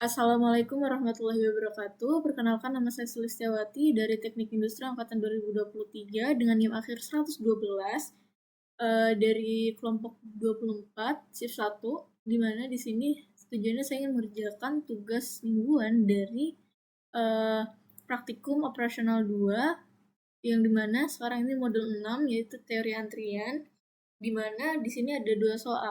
Assalamualaikum warahmatullahi wabarakatuh. Perkenalkan, nama saya Sulistiawati dari Teknik Industri Angkatan 2023 dengan NIM akhir 112 dari kelompok 24 shift 1, di mana di sini tujuannya saya ingin mengerjakan tugas mingguan dari uh, praktikum operasional 2 yang dimana sekarang ini modul 6 yaitu teori antrian, di mana di sini ada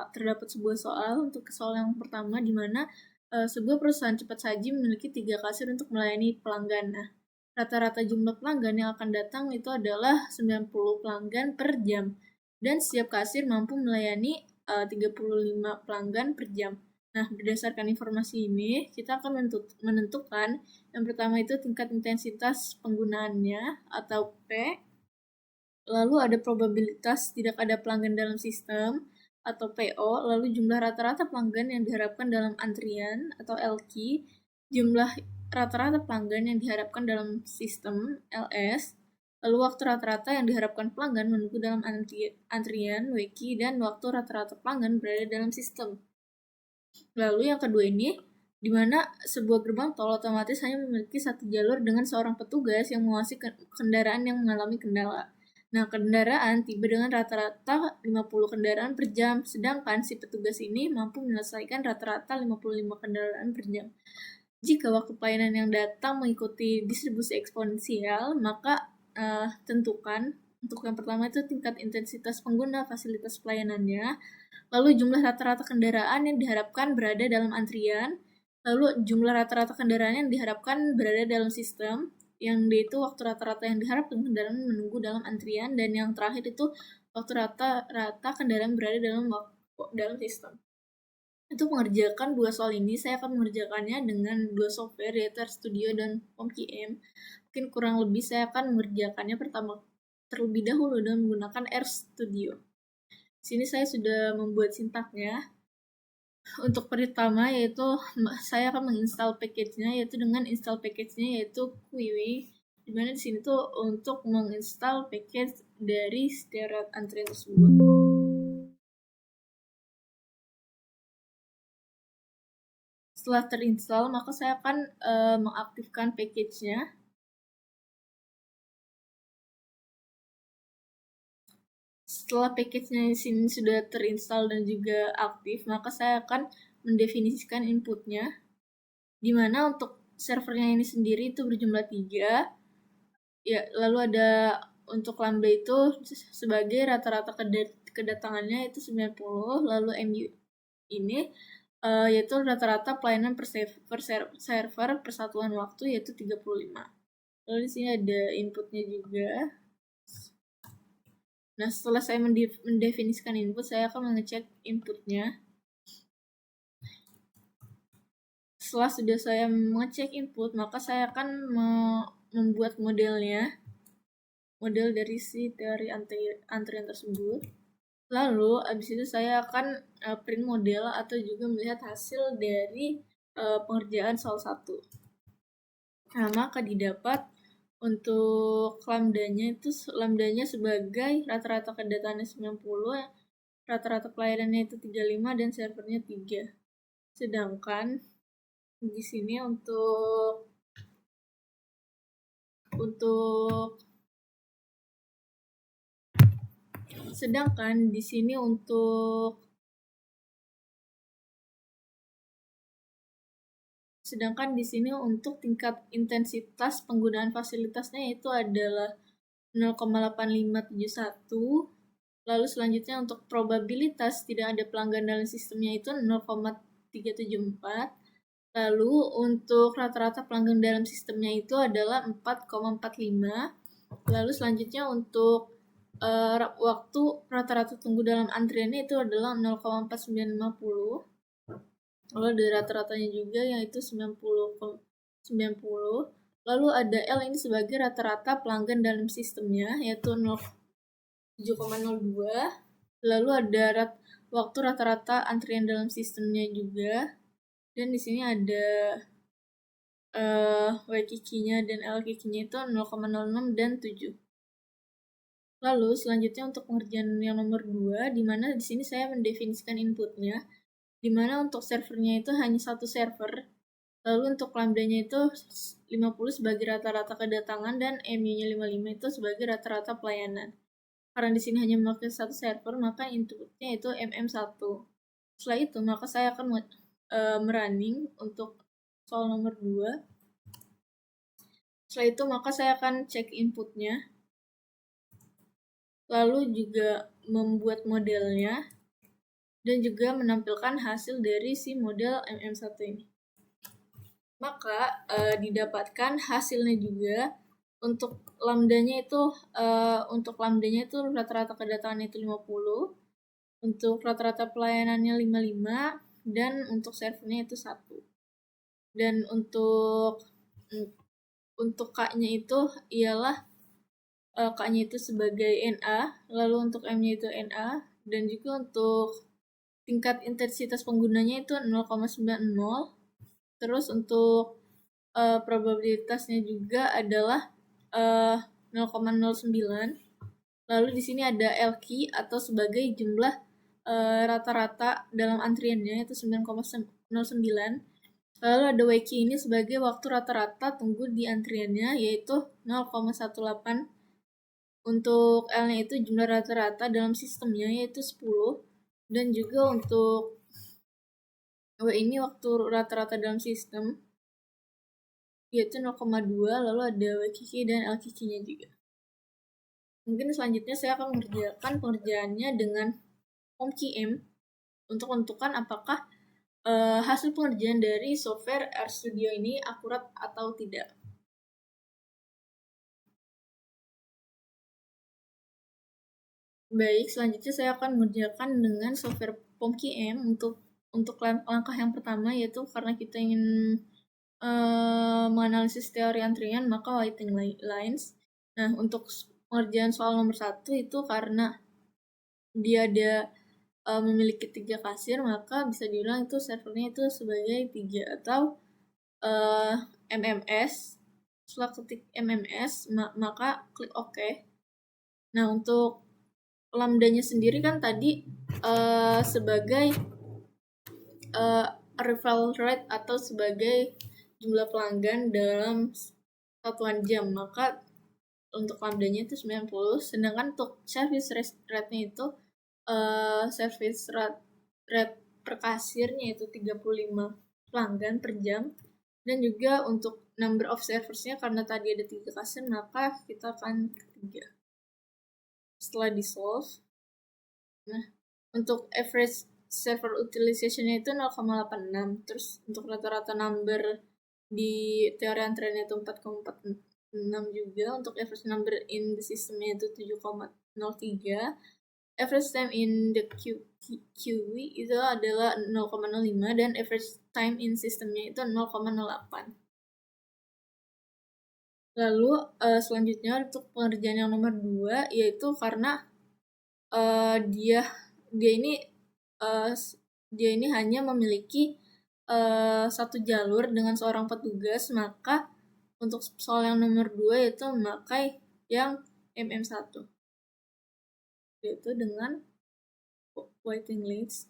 terdapat sebuah soal. Untuk soal yang pertama, di mana sebuah perusahaan cepat saji memiliki 3 kasir untuk melayani pelanggan. Nah, rata-rata jumlah pelanggan yang akan datang itu adalah 90 pelanggan per jam, dan setiap kasir mampu melayani 35 pelanggan per jam. Nah, berdasarkan informasi ini, kita akan menentukan yang pertama itu tingkat intensitas penggunaannya atau P. Lalu ada probabilitas tidak ada pelanggan dalam sistem atau PO, lalu jumlah rata-rata pelanggan yang diharapkan dalam antrian atau LQ, jumlah rata-rata pelanggan yang diharapkan dalam sistem LS, lalu waktu rata-rata yang diharapkan pelanggan menunggu dalam antrian WQ, dan waktu rata-rata pelanggan berada dalam sistem. Lalu yang kedua ini, di mana sebuah gerbang tol otomatis hanya memiliki satu jalur dengan seorang petugas yang mengawasi kendaraan yang mengalami kendala. Nah, kendaraan tiba dengan rata-rata 50 kendaraan per jam, sedangkan si petugas ini mampu menyelesaikan rata-rata 55 kendaraan per jam. Jika waktu pelayanan yang datang mengikuti distribusi eksponensial, maka tentukan untuk yang pertama itu tingkat intensitas pengguna fasilitas pelayanannya, lalu jumlah rata-rata kendaraan yang diharapkan berada dalam antrian, lalu jumlah rata-rata kendaraan yang diharapkan berada dalam sistem, yang itu waktu rata-rata yang diharapkan kendaraan menunggu dalam antrian, dan yang terakhir itu waktu rata-rata kendaraan berada dalam sistem. Untuk mengerjakan dua soal ini, saya akan mengerjakannya dengan dua software, yaitu RStudio dan PomKM. Mungkin kurang lebih saya akan mengerjakannya terlebih dahulu dengan menggunakan RStudio. Sini saya sudah membuat sintaknya. Untuk pertama yaitu saya akan menginstal package-nya, yaitu dengan install package-nya yaitu Quiwi, dimana di sini tuh untuk menginstal package dari stereo antrian tersebut. Setelah terinstall, maka saya akan mengaktifkan package-nya. Setelah package-nya di sini sudah terinstall dan juga aktif, maka saya akan mendefinisikan inputnya, di mana untuk servernya ini sendiri itu berjumlah 3. Ya, lalu ada untuk lambda itu sebagai rata-rata kedatangannya itu 90, lalu MU ini yaitu rata-rata pelayanan per server persatuan waktu yaitu 35. Lalu di sini ada inputnya juga. Nah, setelah saya mendefinisikan input, saya akan mengecek inputnya. Setelah sudah saya mengecek input, maka saya akan membuat model dari si teori antrian tersebut. Lalu, abis itu saya akan print model atau juga melihat hasil dari pengerjaan soal 1. Nah, maka didapat untuk lambdanya sebagai rata-rata kedatangannya 90, rata-rata pelayanannya itu 35, dan servernya 3. Sedangkan di sini untuk tingkat intensitas penggunaan fasilitasnya itu adalah 0,8571. Lalu selanjutnya untuk probabilitas tidak ada pelanggan dalam sistemnya itu 0,374. Lalu untuk rata-rata pelanggan dalam sistemnya itu adalah 4,45. Lalu selanjutnya untuk waktu rata-rata tunggu dalam antriannya itu adalah 0,4950. Lalu ada rata-ratanya juga yaitu 90,90. Lalu ada L ini sebagai rata-rata pelanggan dalam sistemnya yaitu 7,02. Lalu ada waktu rata-rata antrian dalam sistemnya juga. Dan di sini ada W-nya dan L-nya itu 0,06 dan 7. Lalu selanjutnya untuk pengerjaan yang nomor 2, di mana di sini saya mendefinisikan inputnya, di mana untuk servernya itu hanya satu server, Lalu untuk lambdanya itu 50 sebagai rata-rata kedatangan dan MU-nya 55 itu sebagai rata-rata pelayanan. Karena di sini hanya memakai satu server, maka inputnya itu MM1. Setelah itu, maka saya akan merunning untuk soal nomor 2. Setelah itu, maka saya akan cek inputnya. Lalu juga membuat modelnya. Dan juga menampilkan hasil dari si model MM1 ini. Maka didapatkan hasilnya juga untuk lambdanya itu rata-rata kedatangan itu 50, untuk rata-rata pelayanannya 55, dan untuk servernya itu 1. Dan untuk K-nya itu ialah K-nya itu sebagai NA, lalu untuk M-nya itu NA, dan juga untuk tingkat intensitas penggunanya itu 0,90. Terus untuk probabilitasnya juga adalah 0,09. Lalu di sini ada LQ atau sebagai jumlah rata-rata dalam antriannya itu 9,09. Lalu ada WQ ini sebagai waktu rata-rata tunggu di antriannya yaitu 0,18. Untuk L-nya itu jumlah rata-rata dalam sistemnya yaitu 10. Dan juga untuk W ini waktu rata-rata dalam sistem yaitu 0,2, lalu ada WQQ dan LQQ-nya juga. Mungkin selanjutnya saya akan mengerjakan pengerjaannya dengan POM-QM untuk menentukan apakah hasil pengerjaan dari software RStudio ini akurat atau tidak. Baik, selanjutnya saya akan mengerjakan dengan software POM-QM untuk langkah yang pertama, yaitu karena kita ingin menganalisis teori antrian, maka waiting lines. Nah, untuk pengerjaan soal nomor 1 itu karena dia ada memiliki 3 kasir, maka bisa dibilang itu servernya itu sebagai 3 atau MMS. Setelah ketik MMS, maka klik OK. Nah, untuk lambdanya sendiri kan tadi sebagai arrival rate atau sebagai jumlah pelanggan dalam satuan jam, maka untuk lambdanya itu 90, sedangkan untuk service rate-nya itu service rate per kasirnya itu 35 pelanggan per jam. Dan juga untuk number of serversnya karena tadi ada 3 kasir, maka kita akan ketiga. Setelah di solve, nah untuk average server utilization-nya itu 0,86. Terus untuk rata-rata number di teori antriannya itu 4,46 juga. Untuk average number in the system-nya itu 7,03. Average time in the queue itu adalah 0,05 dan average time in systemnya itu 0,08. Lalu selanjutnya untuk pengerjaan yang nomor 2 yaitu karena dia ini hanya memiliki satu jalur dengan seorang petugas, maka untuk soal yang nomor 2 yaitu memakai yang MM1 yaitu dengan waiting list.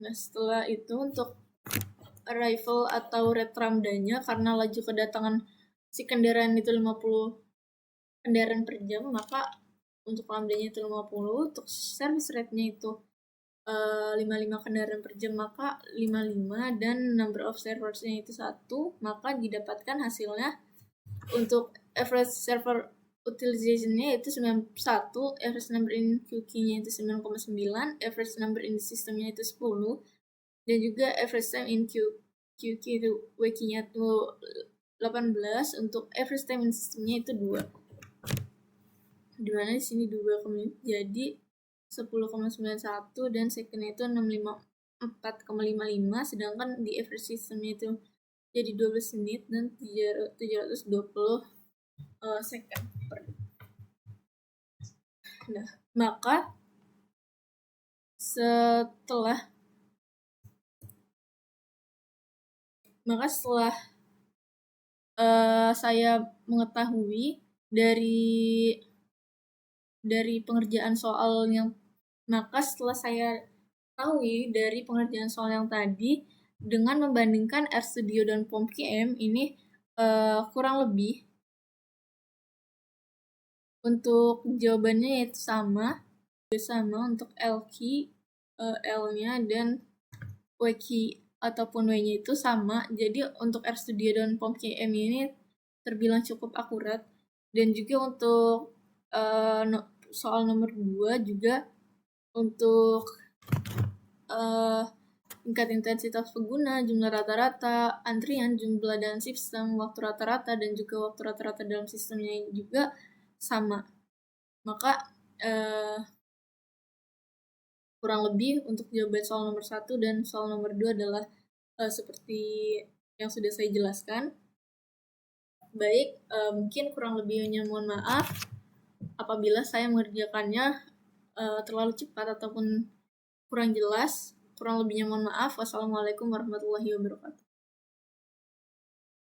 Nah, setelah itu untuk arrival atau rate lambdanya karena laju kedatangan si kendaraan itu 50 kendaraan per jam, maka untuk lambdanya itu 50. Untuk service rate-nya itu 55 kendaraan per jam, maka 55, dan number of servers-nya itu 1, maka didapatkan hasilnya untuk average server utilization-nya itu 91, average number in queue-nya itu 9,9, average number in system-nya itu 10, dan juga average time in queue itu WQ-nya itu 18, untuk average time in system-nya itu 2. Dimana di sini 2 jadi 10,91 dan second itu 4,55, sedangkan di average system-nya itu jadi 12 menit dan 720 second per. Nah, maka setelah saya mengetahui dari dari pengerjaan soal yang maka setelah saya tahu dari pengerjaan soal yang tadi dengan membandingkan RStudio dan POMKM ini kurang lebih untuk jawabannya yaitu sama untuk L-key, L-nya dan W-key ataupun W-nya itu sama. Jadi untuk RStudio dan POMKM ini terbilang cukup akurat. Dan juga untuk soal nomor 2 juga untuk tingkat intensitas pengguna, jumlah rata-rata, antrian, jumlah dan sistem, waktu rata-rata, dan juga waktu rata-rata dalam sistemnya juga sama. Maka kurang lebih untuk jawaban soal nomor 1 dan soal nomor 2 adalah seperti yang sudah saya jelaskan. Baik, mungkin kurang lebihnya mohon maaf apabila saya mengerjakannya terlalu cepat ataupun kurang jelas. Kurang lebihnya mohon maaf. Wassalamualaikum warahmatullahi wabarakatuh.